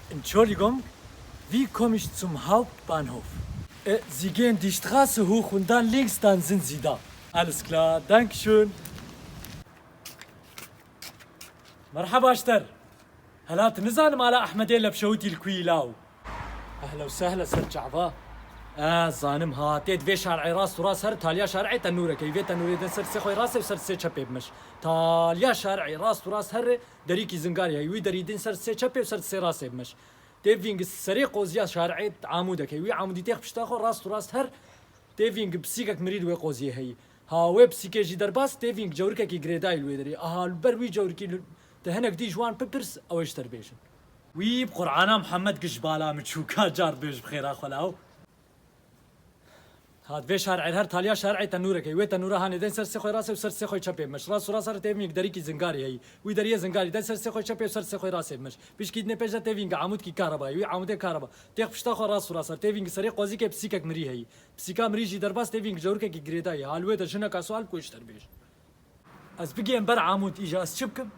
Entschuldigung, wie komme ich zum Hauptbahnhof? Sie gehen die Straße hoch und dann links, dann sind Sie da. Alles klar, Dankeschön. مرحبا اشتر. هلات نزال مالا أحمدين لبشوتي الكويلاو. أهلا وسهلا سر جعبا. زانم هاتيت في شارعي راس وراس هر تاليا شارعي تنورة كيفية تنورة دن سر سخوي راسي وسر سي شبي بمش تاليا شارعي راس وراس هر دريكي زنقاري هيوي دريدين سر سي شبي وسر سي راسي بمش تيفينج سريق وزيا شارعي عمودك هيوي عمودي تيخ بشتاخو راس وراس هر تيفينج بسيكك مريد ويقوزي هي هاوي بسيكي جي درباس تيفينج جوركا كي جريداي الويدري البروي جوركي تهنك دي جوان ببرس او اشتر بيشن وي بقرعانا محمد قشبالا متشوكا جار بيش بخير اخولاو هاد في شارع هر تاليا شارع تنوره كي وي تنوره هاني دن سر سخوي راسي وسر سخوي چپي مش راس راس هر تيميك دريكي زنگاري هي وي دريه زنگاري دن سر سخوي چپي وسر سخوي راسي مش بيش كيدني بيجا تيفينگ عمود كي كهرباء وي عمود كهرباء تيخ بشتا راس راس هر تيفينگ سري قوزي كي بسيكك مري هي بسيكا مري جي درباس تيفينگ جوركا كي گريداي حالوي دشنا کا سوال کوش تربيش از بيجي امبر عمود ايجاز چبكم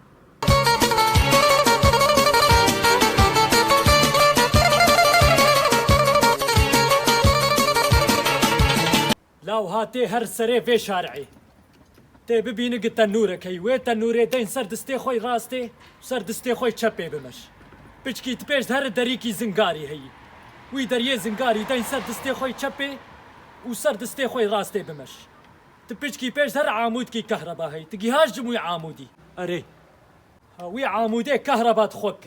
لاو هاتي هر سري في شارعي تي ببينك التنورة كي وي تنورة دين سر دستي خوي راستي سر دستي خوي چپي بمش بچكي تبيش هر دريكي زنگاري هي وي دريه زنگاري دين سر دستي خوي چپي وسر دستي خوي راستي بمش تبچكي بيش هر عامود كي كهرباء هي تجي هاج جموي عامودي اري وي عامودي كهرباء تخوك